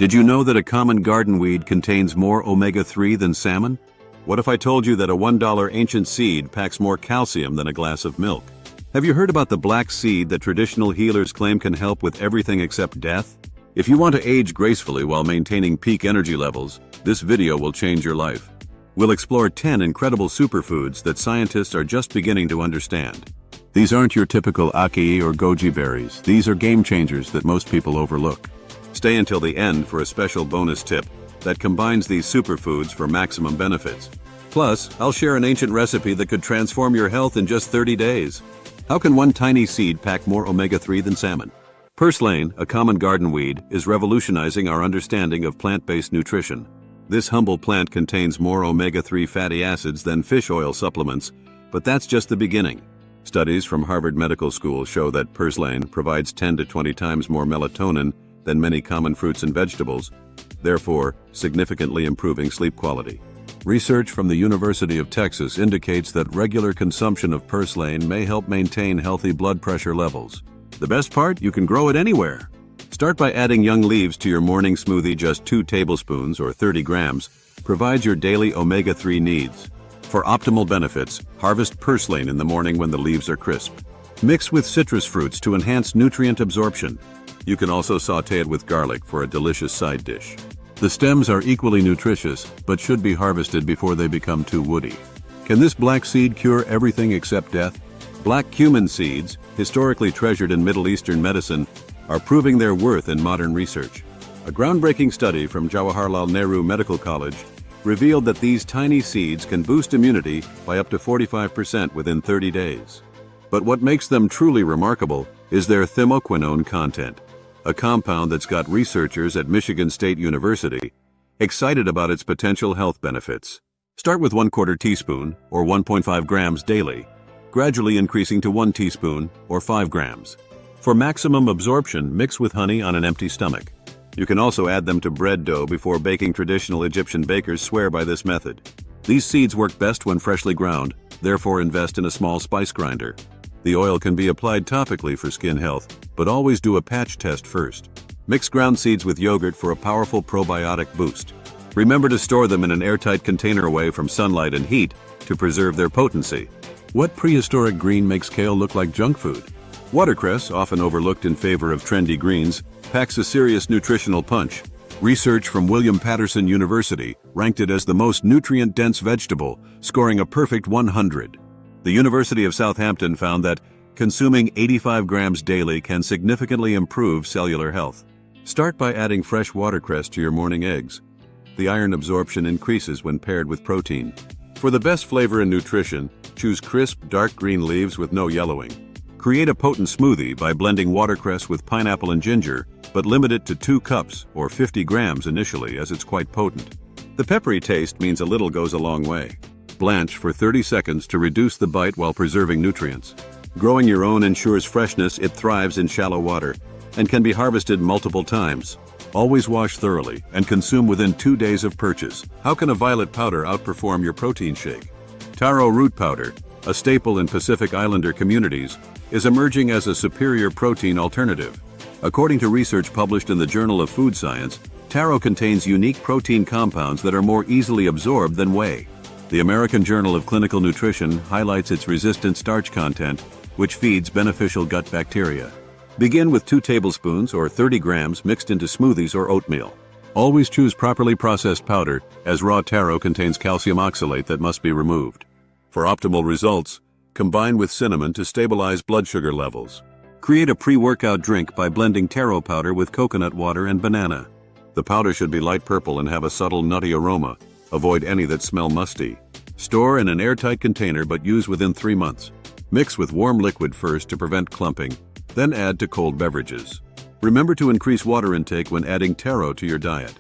Did you know that a common garden weed contains more omega-3 than salmon? What if I told you that a $1 ancient seed packs more calcium than a glass of milk? Have you heard about the black seed that traditional healers claim can help with everything except death? If you want to age gracefully while maintaining peak energy levels, this video will change your life. We'll explore 10 incredible superfoods that scientists are just beginning to understand. These aren't your typical acai or goji berries. These are game changers that most people overlook. Stay until the end for a special bonus tip that combines these superfoods for maximum benefits. Plus, I'll share an ancient recipe that could transform your health in just 30 days. How can one tiny seed pack more omega-3 than salmon? Purslane, a common garden weed, is revolutionizing our understanding of plant-based nutrition. This humble plant contains more omega-3 fatty acids than fish oil supplements, but that's just the beginning. Studies from Harvard Medical School show that purslane provides 10 to 20 times more melatonin than many common fruits and vegetables, therefore significantly improving sleep quality. Research from the University of Texas indicates that regular consumption of purslane may help maintain healthy blood pressure levels. The best part? You can grow it anywhere. Start by adding young leaves to your morning smoothie. Just 2 tablespoons or 30 grams provides your daily omega-3 needs. For optimal benefits, harvest purslane in the morning when the leaves are crisp. Mix with citrus fruits to enhance nutrient absorption. You can also sauté it with garlic for a delicious side dish. The stems are equally nutritious, but should be harvested before they become too woody. Can this black seed cure everything except death? Black cumin seeds, historically treasured in Middle Eastern medicine, are proving their worth in modern research. A groundbreaking study from Jawaharlal Nehru Medical College revealed that these tiny seeds can boost immunity by up to 45% within 30 days. But what makes them truly remarkable is their thymoquinone content, a compound that's got researchers at Michigan State University excited about its potential health benefits. Start with 1/4 teaspoon or 1.5 grams daily, gradually increasing to 1 teaspoon or 5 grams. For maximum absorption, mix with honey on an empty stomach. You can also add them to bread dough before baking. Traditional Egyptian bakers swear by this method. These seeds work best when freshly ground, therefore invest in a small spice grinder. The oil can be applied topically for skin health, but always do a patch test first. Mix ground seeds with yogurt for a powerful probiotic boost. Remember to store them in an airtight container away from sunlight and heat to preserve their potency. What prehistoric green makes kale look like junk food? Watercress, often overlooked in favor of trendy greens, packs a serious nutritional punch. Research from William Patterson University ranked it as the most nutrient-dense vegetable, scoring a perfect 100. The University of Southampton found that consuming 85 grams daily can significantly improve cellular health. Start by adding fresh watercress to your morning eggs. The iron absorption increases when paired with protein. For the best flavor and nutrition, choose crisp, dark green leaves with no yellowing. Create a potent smoothie by blending watercress with pineapple and ginger, but limit it to 2 cups or 50 grams initially, as it's quite potent. The peppery taste means a little goes a long way. Blanch for 30 seconds to reduce the bite while preserving nutrients. Growing your own ensures freshness. It thrives in shallow water and can be harvested multiple times. Always wash thoroughly and consume within 2 days of purchase. How can a violet powder outperform your protein shake? Taro root powder, a staple in Pacific Islander communities, is emerging as a superior protein alternative. According to research published in the Journal of Food Science, taro contains unique protein compounds that are more easily absorbed than whey. The American Journal of Clinical Nutrition highlights its resistant starch content, which feeds beneficial gut bacteria. Begin with 2 tablespoons or 30 grams mixed into smoothies or oatmeal. Always choose properly processed powder, as raw taro contains calcium oxalate that must be removed. For optimal results, combine with cinnamon to stabilize blood sugar levels. Create a pre-workout drink by blending taro powder with coconut water and banana. The powder should be light purple and have a subtle nutty aroma. Avoid any that smell musty. Store in an airtight container but use within 3 months. Mix with warm liquid first to prevent clumping, then add to cold beverages. Remember to increase water intake when adding taro to your diet.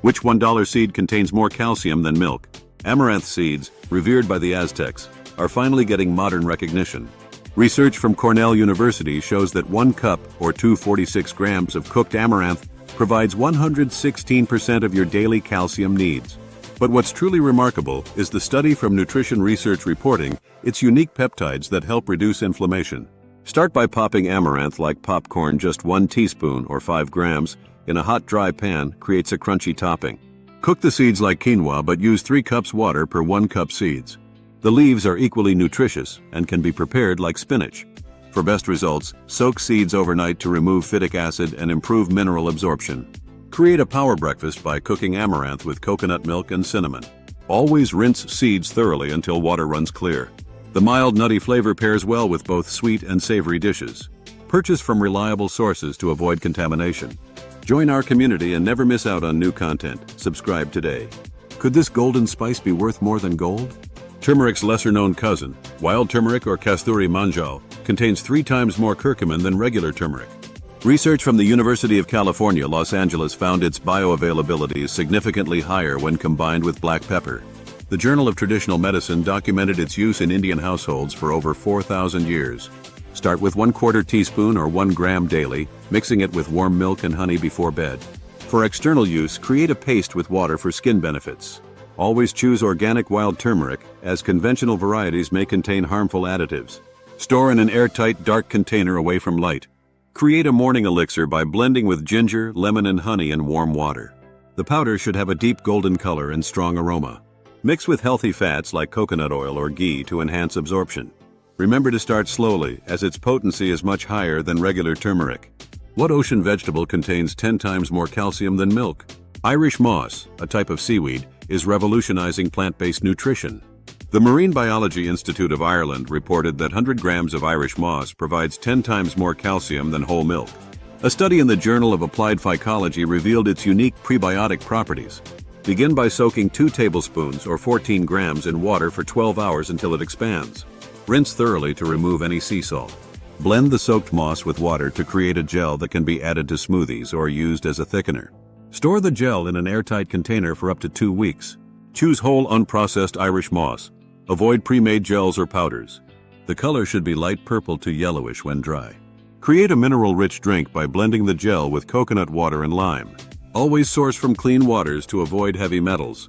Which $1 seed contains more calcium than milk? Amaranth seeds, revered by the Aztecs, are finally getting modern recognition. Research from Cornell University shows that 1 cup or 246 grams of cooked amaranth provides 116% of your daily calcium needs. But what's truly remarkable is the study from Nutrition Research reporting its unique peptides that help reduce inflammation. Start by popping amaranth like popcorn, just 1 teaspoon or 5 grams, in a hot, dry pan creates a crunchy topping. Cook the seeds like quinoa but use 3 cups water per 1 cup seeds. The leaves are equally nutritious and can be prepared like spinach. For best results, soak seeds overnight to remove phytic acid and improve mineral absorption. Create a power breakfast by cooking amaranth with coconut milk and cinnamon. Always rinse seeds thoroughly until water runs clear. The mild nutty flavor pairs well with both sweet and savory dishes. Purchase from reliable sources to avoid contamination. Join our community and never miss out on new content. Subscribe today. Could this golden spice be worth more than gold? Turmeric's lesser-known cousin, wild turmeric or kasturi manjal, contains 3 times more curcumin than regular turmeric. Research from the University of California, Los Angeles found its bioavailability is significantly higher when combined with black pepper. The Journal of Traditional Medicine documented its use in Indian households for over 4,000 years. Start with 1/4 teaspoon or 1 gram daily, mixing it with warm milk and honey before bed. For external use, create a paste with water for skin benefits. Always choose organic wild turmeric, as conventional varieties may contain harmful additives. Store in an airtight, dark container away from light. Create a morning elixir by blending with ginger, lemon, and honey in warm water. The powder should have a deep golden color and strong aroma. Mix with healthy fats like coconut oil or ghee to enhance absorption. Remember to start slowly, as its potency is much higher than regular turmeric. What ocean vegetable contains 10 times more calcium than milk? Irish moss, a type of seaweed, is revolutionizing plant-based nutrition. The Marine Biology Institute of Ireland reported that 100 grams of Irish moss provides 10 times more calcium than whole milk. A study in the Journal of Applied Phycology revealed its unique prebiotic properties. Begin by soaking 2 tablespoons or 14 grams in water for 12 hours until it expands. Rinse thoroughly to remove any sea salt. Blend the soaked moss with water to create a gel that can be added to smoothies or used as a thickener. Store the gel in an airtight container for up to 2 weeks. Choose whole unprocessed Irish moss. Avoid pre-made gels or powders. The color should be light purple to yellowish when dry. Create a mineral-rich drink by blending the gel with coconut water and lime. Always source from clean waters to avoid heavy metals.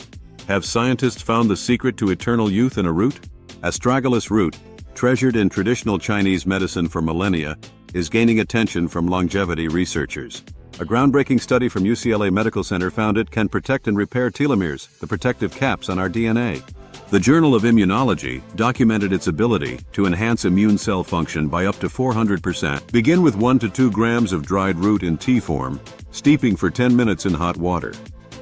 Have scientists found the secret to eternal youth in a root? Astragalus root, treasured in traditional Chinese medicine for millennia, is gaining attention from longevity researchers. A groundbreaking study from UCLA Medical Center found it can protect and repair telomeres, the protective caps on our DNA. The Journal of Immunology documented its ability to enhance immune cell function by up to 400%. Begin with 1 to 2 grams of dried root in tea form, steeping for 10 minutes in hot water.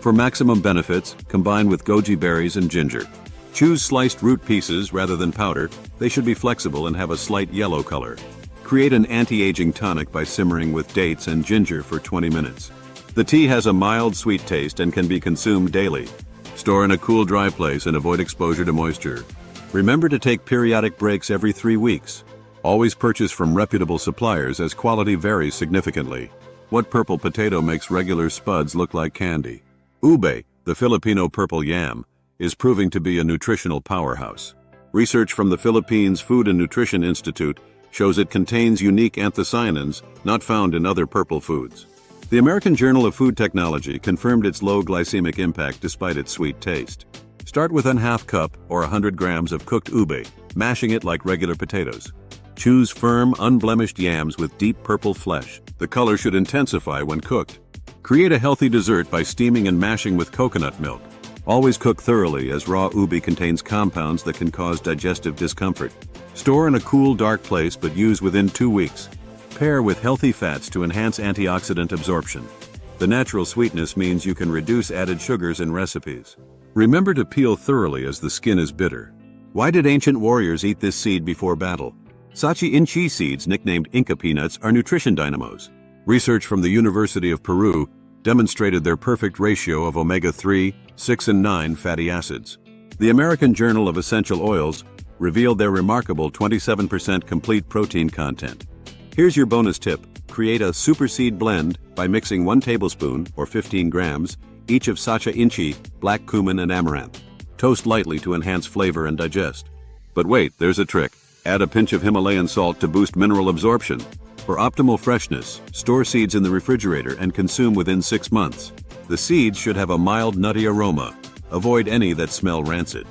For maximum benefits, combine with goji berries and ginger. Choose sliced root pieces rather than powder. They should be flexible and have a slight yellow color. Create an anti-aging tonic by simmering with dates and ginger for 20 minutes. The tea has a mild sweet taste and can be consumed daily. Store in a cool, dry place and avoid exposure to moisture. Remember to take periodic breaks every 3 weeks. Always purchase from reputable suppliers as quality varies significantly. What purple potato makes regular spuds look like candy? Ube, the Filipino purple yam, is proving to be a nutritional powerhouse. Research from the Philippines Food and Nutrition Institute shows it contains unique anthocyanins not found in other purple foods. The American Journal of Food Technology confirmed its low glycemic impact despite its sweet taste. Start with a ½ cup or 100 grams of cooked ube, mashing it like regular potatoes. Choose firm, unblemished yams with deep purple flesh. The color should intensify when cooked. Create a healthy dessert by steaming and mashing with coconut milk. Always cook thoroughly, as raw ube contains compounds that can cause digestive discomfort. Store in a cool, dark place but use within 2 weeks. Pair with healthy fats to enhance antioxidant absorption. The natural sweetness means you can reduce added sugars in recipes. Remember to peel thoroughly as the skin is bitter. Why did ancient warriors eat this seed before battle? Sachi inchi seeds, nicknamed Inca peanuts, are nutrition dynamos. Research from the University of Peru demonstrated their perfect ratio of omega-3, 6, and 9 fatty acids. The American Journal of Essential Oils revealed their remarkable 27% complete protein content. Here's your bonus tip. Create a super seed blend by mixing 1 tablespoon, or 15 grams, each of sacha inchi, black cumin, and amaranth. Toast lightly to enhance flavor and digest. But wait, there's a trick. Add a pinch of Himalayan salt to boost mineral absorption. For optimal freshness, store seeds in the refrigerator and consume within 6 months. The seeds should have a mild nutty aroma. Avoid any that smell rancid.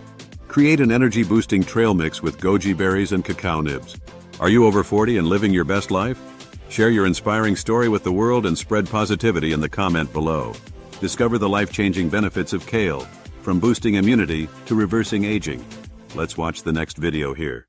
Create an energy-boosting trail mix with goji berries and cacao nibs. Are you over 40 and living your best life? Share your inspiring story with the world and spread positivity in the comment below. Discover the life-changing benefits of kale, from boosting immunity to reversing aging. Let's watch the next video here.